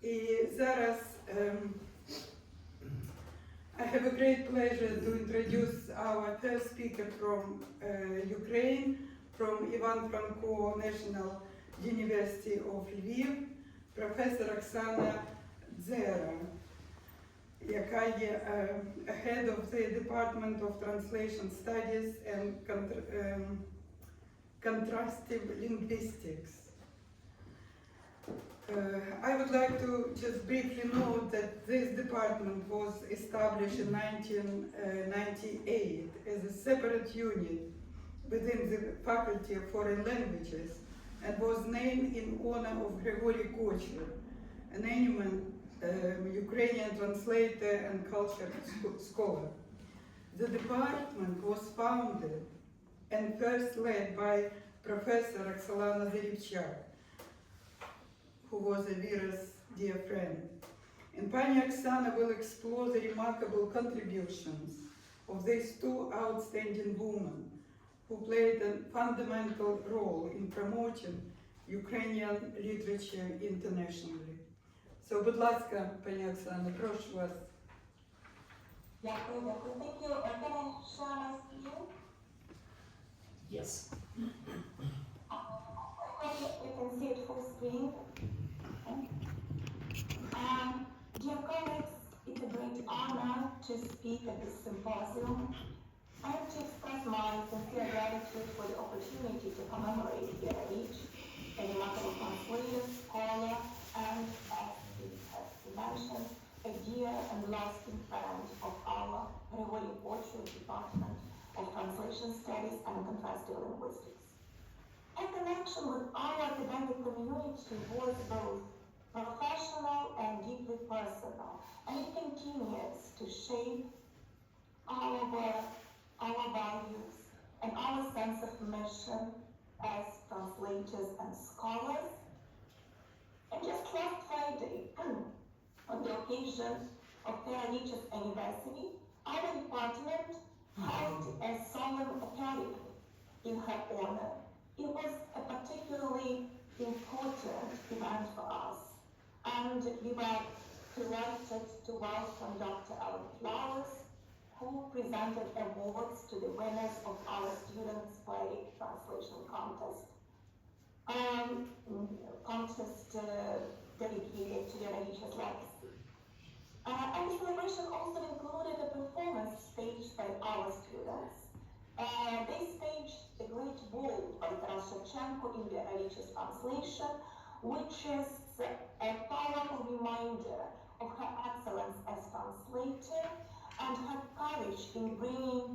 І зараз I have a great pleasure to introduce our first speaker from Ukraine, from Ivan Franko National University of Lviv, Professor Oksana Dzera, яка є head of the Department of Translation Studies and Contrastive Linguistics. I would like to just briefly note that this department was established in 1998 as a separate unit within the Faculty of Foreign Languages and was named in honor of Grigory Kocher, an eminent Ukrainian translator and culture scholar. The department was founded and first led by Professor Roksolana Zorivchak, who was a Vera's dear friend. And Pani Oksana will explore the remarkable contributions of these two outstanding women who played a fundamental role in promoting Ukrainian literature internationally. So, будь ласка, Pani Oksana, прошу вас. Дякую. Thank you. Can I share my screen? Yes. You can see it full screen. Dear colleagues, it's a great honor to speak at this symposium and to express my sincere gratitude for the opportunity to commemorate Vera, a remarkable translator, scholar, and, as he mentioned, a dear and lasting friend of our Grigory Kocher Department of Translation Studies and Contrastive Linguistics. A connection with our academic community was both professional and deeply personal, and it continues to shape our work, our values, and our sense of mission as translators and scholars. And just last Friday, on the occasion of Vera's anniversary, our department held a solemn academy in her honor. It was a particularly important event for us, and we were delighted to welcome Dr. Alan Flowers, who presented awards to the winners of our Students' Poetic Translation Contest. Dedicated to Vera's legacy. And the celebration also included a performance staged by our students. They staged the Great Ball by Roksolana in Vera's translation, which is a powerful reminder of her excellence as translator and her courage in bringing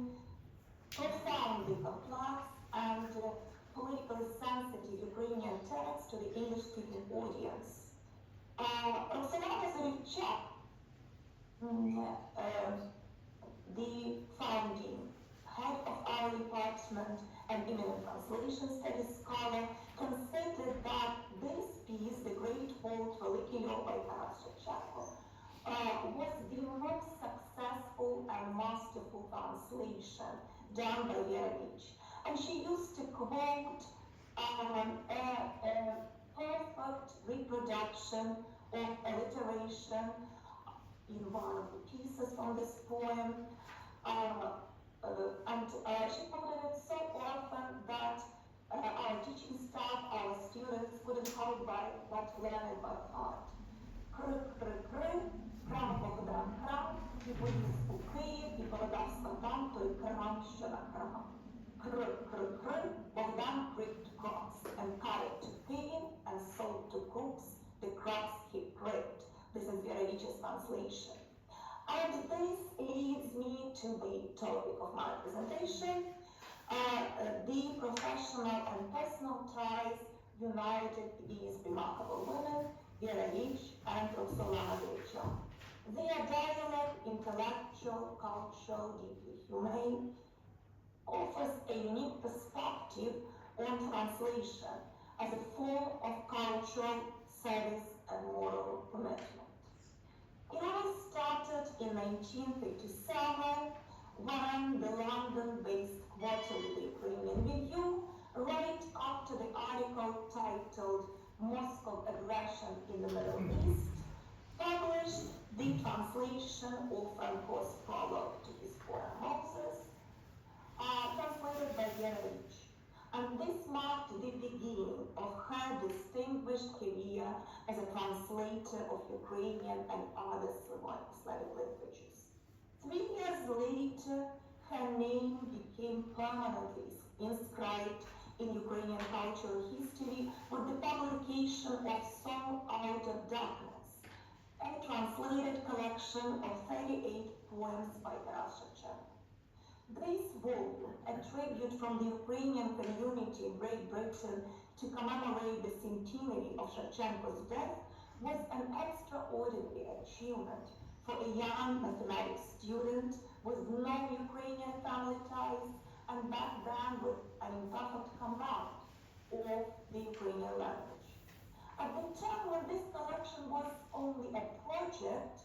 profoundly complex and politically sensitive Ukrainian texts to the English-speaking audience. Oksana Dzera, the founding head of our department and eminent translation studies scholar, considered that this piece, The Great Vault Follicular by Roksolana, was the most successful and masterful translation done by Vera. And she used to quote a perfect reproduction of alliteration in one of the pieces from this poem. She quoted it so often that our teaching staff, our students wouldn't have it but learn it by heart. Крик-крик-крик, крам Богдан крам, і поїзд у Київ, і передав скотам той крам, що на крам. Крик-крик-крик, Богдан pricked crops and carried to Kyiv and sold to cooks the crops he pricked. This is Vera's translation. And this leads me to the topic of my presentation, the professional and personal ties united these remarkable women, Vera and Roksolana Dzera. Their dialect, intellectual, cultural, deeply humane, offers a unique perspective on translation as a form of cultural service and moral commitment. It all started in 1957 when the London-based quarterly The Ukrainian Review, right after the article titled Moscow Aggression in the Middle East, translation of Franko's prologue to his poem Moses, translated by Vera. And this marked the beginning of her distinguished career as a translator of Ukrainian and other Slavic languages. 3 years later, her name became permanently inscribed in Ukrainian cultural history with the publication of Song Out of Darkness, a translated collection of 38 poems by Roksolana. This volume, a tribute from the Ukrainian community in Great Britain to commemorate the centenary of Shevchenko's death, was an extraordinary achievement for a young mathematics student with no Ukrainian family ties and back then with an imperfect command of the Ukrainian language. At the time when this collection was only a project,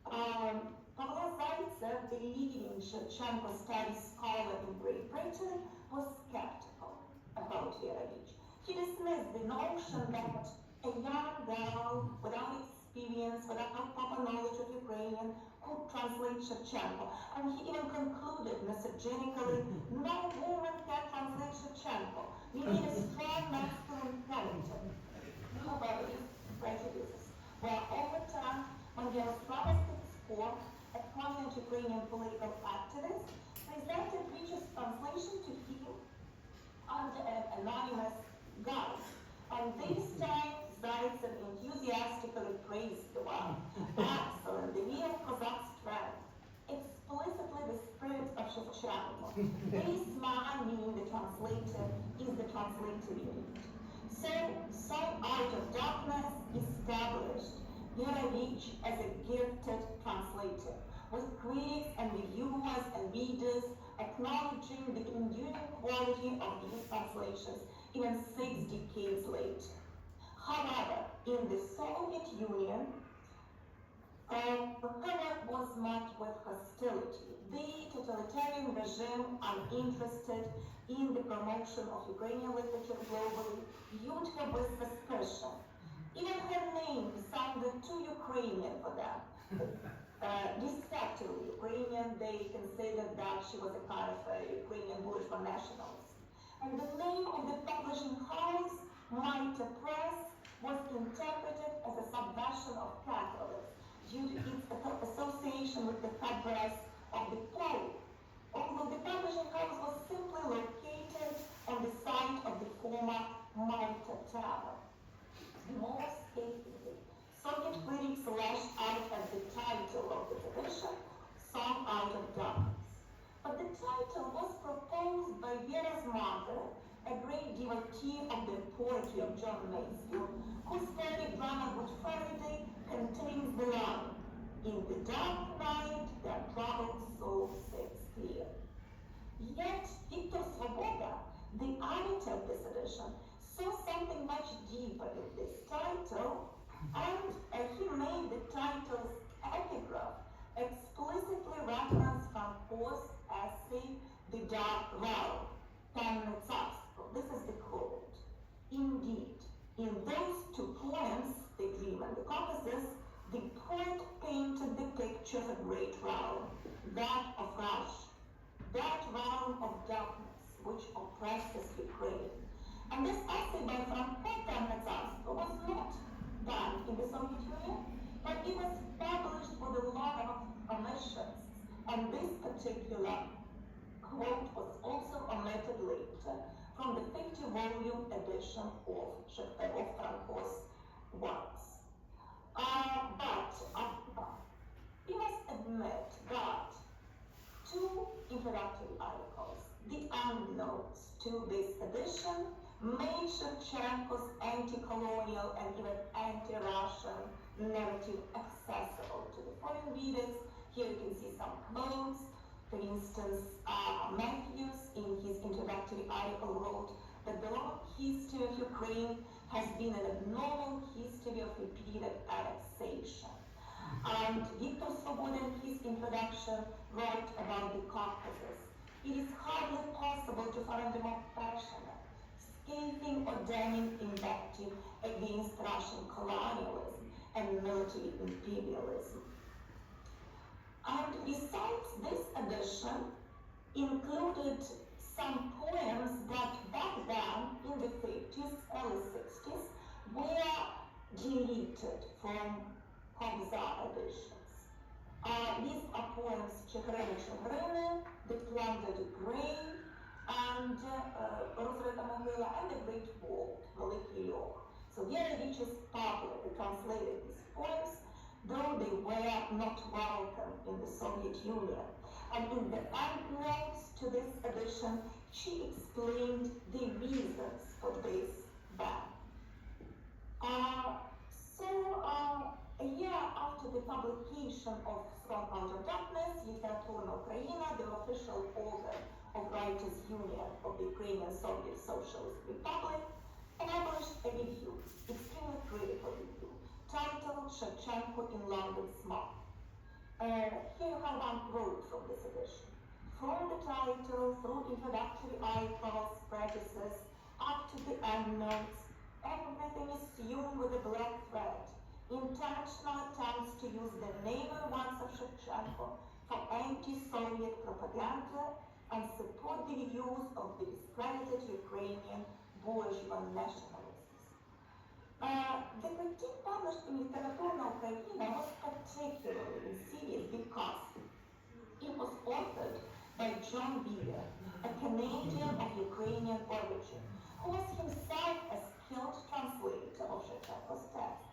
Oksana Dzera, the leading Shevchenko studies scholar in Great Britain, was skeptical about Vera. He dismissed the notion that a young girl without experience, without proper knowledge of Ukrainian, could translate Shevchenko. And he even concluded misogynically, no woman can translate Shevchenko. We need a strong masculine character. However, these prejudices were overturned when he was promised to support a prominent Ukrainian political activist presented Rich's translation to him under an anonymous guise. And this time, Zaitsev enthusiastically praised the one. Excellent, the real Cossack strength, explicitly the spirit of Shevchenko. This man, meaning the translator, is the translator we need. So, Song Out of Darkness established Vera as a gifted translator, with critics and reviewers and readers acknowledging the enduring quality of these translations even 6 decades later. However, in the Soviet Union, her work was met with hostility. The totalitarian regime, uninterested in the promotion of Ukrainian literature globally, viewed her with suspicion. Even her name sounded too Ukrainian for them. Respectively Ukrainian, they considered that she was a kind of a Ukrainian bourgeois nationalist. And the name of the publishing house, Mitre Press, was interpreted as a subversion of capitalism due to its association with the fabric of the plow. Although the publishing house was simply located on the site of the former Mitre Tower. More scathingly, Soviet critics lashed out at the title of the edition, Song Out of Darkness. But the title was proposed by Vera's mother, a great devotee of the poetry of John Masefield, whose fairy drama Good Friday contains the line, "In the dark night, their troubled souls set clear." Yet, Viktor Svoboda, the editor of this edition, saw something much deeper in this title, and he made the title's epigraph explicitly reference Franko's essay, The Dark Realm, Temne Tsarstvo. This is the quote. Indeed, in those 2 poems, The Dream and the Caucasus, the poet painted the picture of a great realm, that of Russia, that realm of darkness which oppresses Ukraine. And this essay by Franko, Temne Tsarstvo, was not done in the Soviet Union, but it was published with a lot of omissions. And this particular quote was also omitted later from the 50-volume edition of Franko's works. But we must admit that 2 introductory articles, the endnotes to this edition, made Shevchenko's anti-colonial and even anti-Russian narrative accessible to the foreign readers. Here you can see some quotes. For instance, Matthews, in his introductory article, wrote that the long history of Ukraine has been an abnormal history of repeated annexation. And Viktor Svoboda, in his introduction, wrote about the Caucasus. It is hardly possible to find a more passionate, scathing or damning invective against Russian colonialism and military imperialism. And besides, this edition included some poems that back then, in the 50s, early 60s, were deleted from Kobza editions. These are poems Чигирини Чигирини, The Plundered Grave, and Розрита Могила, and The Great Vault, Великий Льох. So Vera publicly translated these poems, though they were not welcome in the Soviet Union. And in the endnotes to this edition, she explained the reasons for this ban. A year after the publication of Strong Out of Darkness, Literaturna Ukraina, the official organ of Writers' Union of the Ukrainian Soviet Socialist Republic, published a review, extremely critical review, titled Shevchenko in London's Mob. Here you have one quote from this edition. From the title, through introductory articles, prefaces, up to the endnotes, everything is sewn with a black thread. Intentional attempts to use the name and works of Shevchenko for anti-Soviet propaganda and support the views of the discredited Ukrainian bourgeois nationalists. The critique published in Literaturna Ukraina was particularly insidious because it was authored by John Vera, a Canadian of Ukrainian origin, who was himself a skilled translator of Shevchenko's text.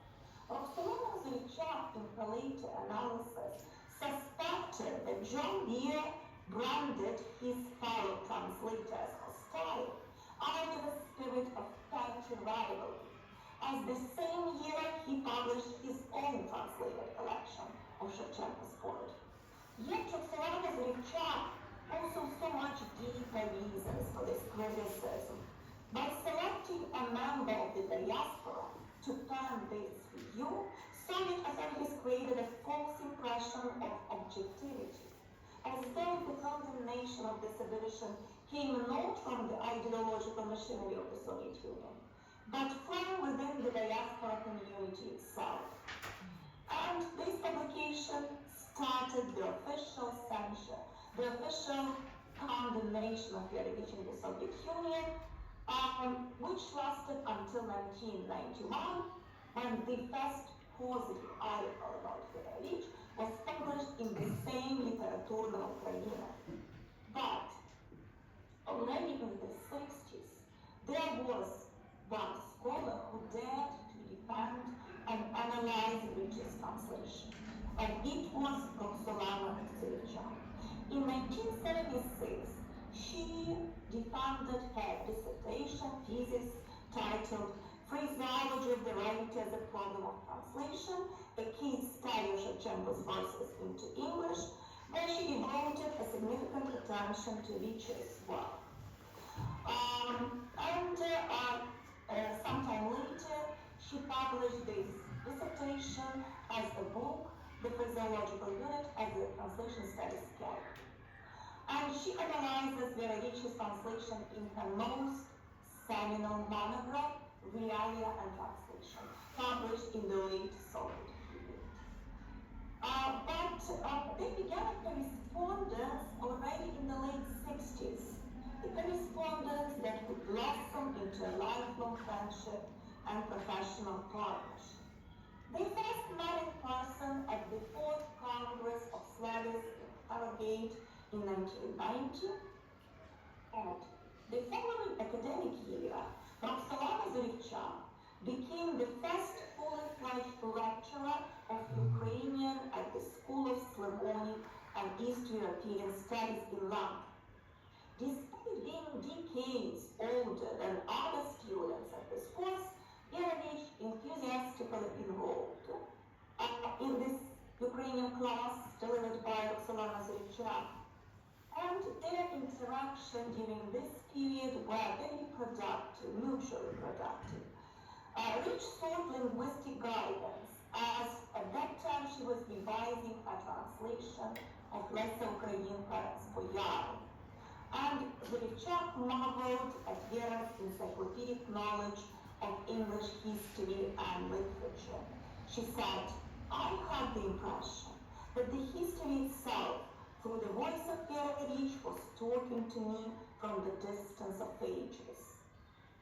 Roksolana Zorivchak, in her later analysis, suspected that John Vera branded his fellow translators hostile out of a spirit of petty rivalry. As the same year, he published his own translated collection of Shevchenko's poetry. Yet Roksolana Dzera also so much deeper reasons for this criticism. By selecting a member of the diaspora to pen this review, Soviet authorities created a false impression of objectivity, as though the condemnation of this edition came not from the ideological machinery of the Soviet Union, but from within the diaspora community itself. And this publication started the official censure, the official condemnation of Vera in the Soviet Union, which lasted until 1991, when the first positive article about Vera was published in the same Literaturna Ukraina. But already in the 60s, there was one scholar who dared to defend and analyze Rich's translation, and it was Oksana Dzera. In 1976, she defended her dissertation thesis titled Phraseology of the Writer as a Problem of Translation, a case study of Shevchenko's verses into English, where she devoted a significant attention to Rich's work. Sometime later, she published this dissertation as a book, The Phraseological Unit, as a translation studies guide. And she analyzes Vera Rich's translation in her most seminal monograph, Realia and Translation, published in the late Soviet period. But they began a correspondence already in the late 60s, a correspondence that would blossom into a lifelong friendship and professional partnership. They first met in person at the 4th Congress of Slavics in Harrogate in 1990, and the following academic year, Roksolana Dzera became the first fully-fledged lecturer of Ukrainian at the School of Slavonic and East European Studies in London. Despite being decades older than other students at this course, Vera enthusiastically enrolled in this Ukrainian class delivered by Oksana Dzera. And their interaction during this period were very productive, mutually productive. Rich sought linguistic guidance, as at that time she was revising a translation of Lesa Ukrainka Spoyari. And Zorivchak marveled at Vera's encyclopedic knowledge of English history and literature. She said, I had the impression that the history itself, through the voice of Vera, was talking to me from the distance of ages.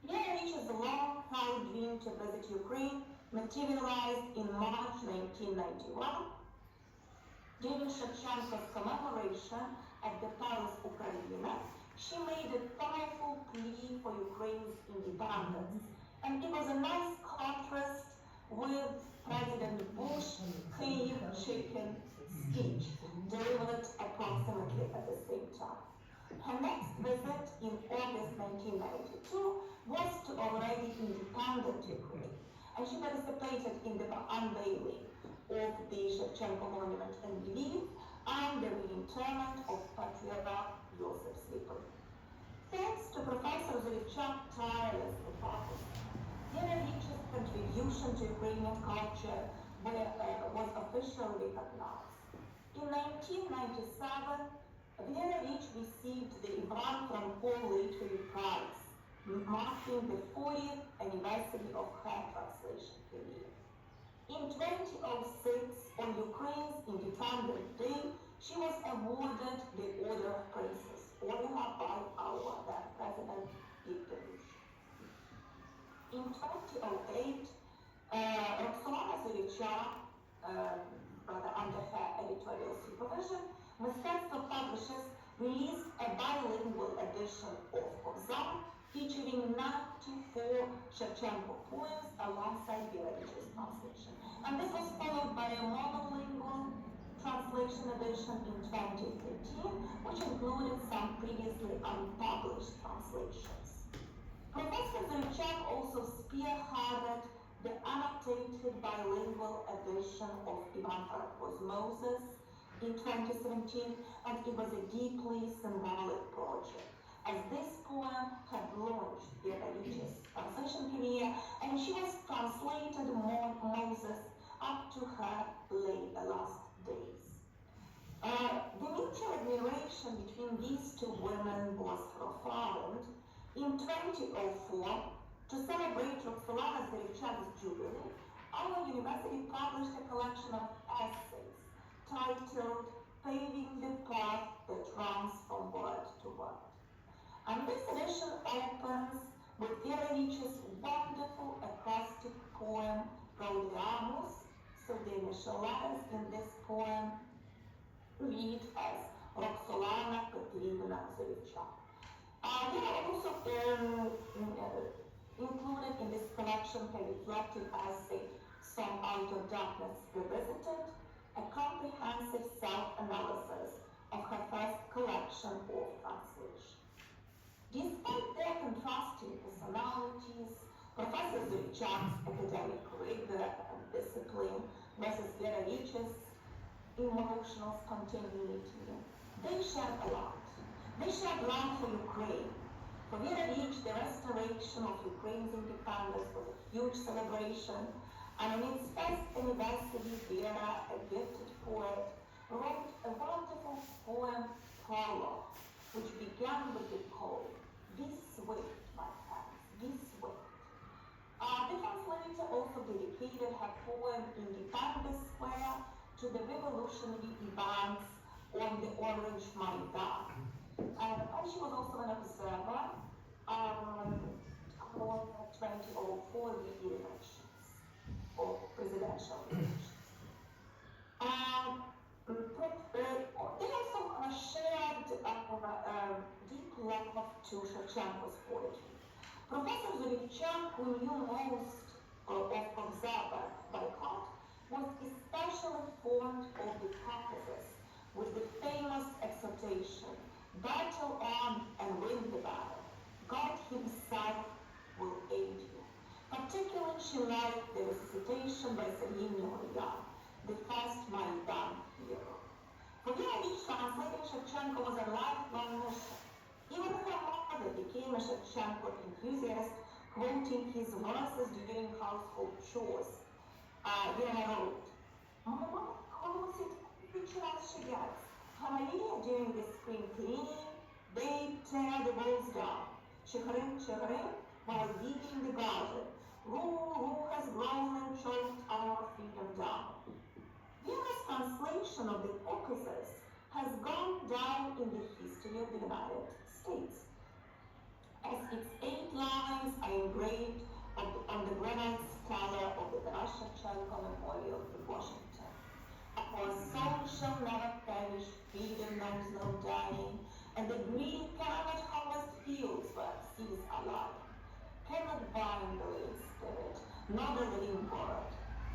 Vera's long-held dream to visit Ukraine materialized in March 1991 during Shevchenko's commemoration at the Palace Ukrainian. She made a powerful plea for Ukraine's independence, and it was a nice contrast with President Bush's Kyiv-shaken speech, delivered approximately at the same time. Her next visit in August 1992 was to already independent Ukraine, and she participated in the unveiling of the Shevchenko monument in Lviv and the reinterment of Patriarch Joseph Slippery. Thanks to Professor Zorivchak's tireless efforts, Zorivchak's contribution to Ukrainian culture was officially recognized. In 1997, Zorivchak received the Ivan Franko Literary Prize, marking the 40th anniversary of her translation career. In 2006, on Ukraine's Independence Day, she was awarded the Order of Princess Olga by our then President Viktor Yushchenko. In 2008, Roksolana Dzera, under her editorial supervision, Ministerstvo Publishers released a bilingual edition of Oksana featuring 94 Shevchenko poems alongside Vera's translation. And this was followed by a monolingual translation edition in 2013, which included some previously unpublished translations. Professor Zorivchak also spearheaded the annotated bilingual edition of Ivan Franko's Moses in 2017, and it was a deeply symbolic project, as this poem had launched Vera's translation career, and she was translated Moses up to her last days. The mutual admiration between these two women was profound. In 2004, to celebrate Roksolana Dzera's jubilee, our university published a collection of essays titled Paving the Path That Runs from Word to Word. And this edition opens with Vera's wonderful acrostic poem, Raudiamus. So the initial letters in this poem read as Roksolana Petrivna Zorivchak. There are also included in this collection a reflective essay, Song Out of Darkness Revisited, a comprehensive self-analysis of her first collection of translation. Despite their contrasting personalities, Professor Zorivchak's academic rigor and discipline versus Vera's emotional spontaneity, they shared a lot. They shared light for Ukraine. For Vera, the restoration of Ukraine's independence was a huge celebration, and on its first anniversary, Vera, a gifted poet, wrote a wonderful poem, Prologue, which began with the call, "Be swift, my friends, be swift." The translator also dedicated her poem Independence Square to the revolutionary events on the Orange Maidan. And she was also an observer on 2004 re-elections or presidential elections. They also shared deep love to Shevchenko's poetry. Professor Zorivchak, who knew most of Observer by heart, was especially fond of the Caucasus with the famous exhortation, "Battle on and win the battle. God himself will aid you." Particularly, she liked the recitation by Sergei Never-Waning, the first Maidan hero. For Vera's translating Shevchenko was a lifelong mission. Even her mother became a Shevchenko enthusiast, quoting his verses during household chores. Vera wrote, "Mama quoted pictures she gets. Hallelujah during the spring cleaning, they tear the walls down. Shikharim, while weeding the garden. Who has grown and choked our freedom down?" Vera's translation of the Caucasus has gone down in the history of the United States, as its 8 lines are engraved on the granite stela of the Zorivchak Memorial in Washington. Our soul shall never perish, freedom knows no dying, and the greedy cannot harvest fields where seas are lying, cannot bind the living spirit, nor the living word,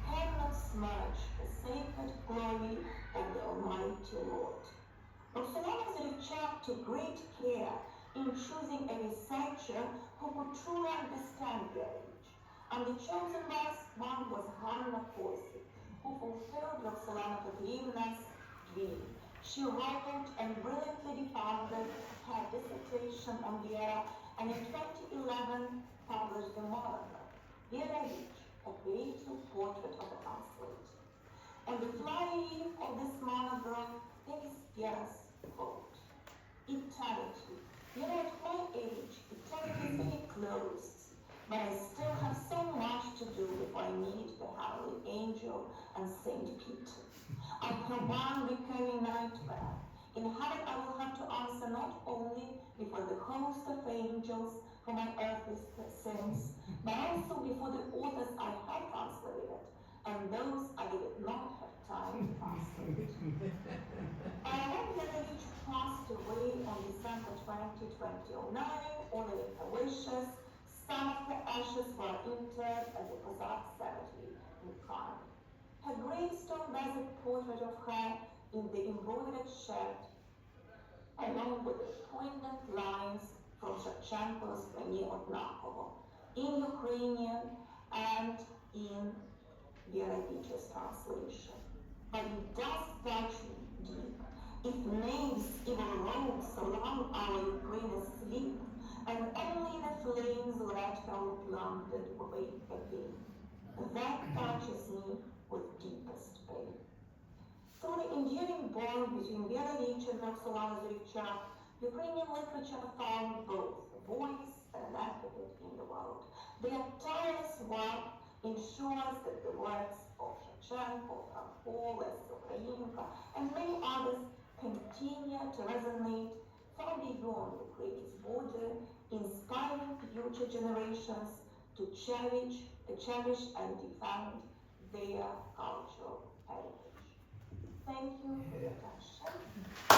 cannot smudge the sacred glory of the Almighty Lord. Roksolana Dzera took great care in choosing a researcher who could truly understand their age, and the chosen one was Hanna Kosi, who fulfilled Roksolana Petrovna's dream. She wrote and brilliantly defended her dissertation on Vera, and in 2011 published the monograph, Vera, a creative portrait of a translator. And the flyer of this monograph, there is Vera's quote: "Eternity. At my age, eternity is very close, but I still have so much to do before I meet the heavenly angel and Saint Peter. I have one recurring nightmare. In heaven I will have to answer not only before the host of angels for my earthly sins, but also before the authors I have translated, and those I did not have time to translate." When Zorivchak passed away on December 20, 2009, only with her wishes, some of her ashes were interred at the Cossack cemetery in Kharkiv. Her gravestone bears a portrait of her in the embroidered shirt, along with the poignant lines from Shevchenko's "Мне однаково" in Ukrainian and in Zorivchak's translation. But it does touch me deep. If names, evil rogues, surround our Ukraine asleep, and only the flames let her planted wake again, that touches me with deepest pain. Through the enduring bond between Zorivchak and Oksana Dzera, Ukrainian literature found both a voice and an advocate in the world. Their tireless work ensures that the works of Shevchenko, Franko, Ukrainian, and many others continue to resonate far beyond Ukraine's border, inspiring future generations to cherish and defend their cultural heritage. Thank you for your attention.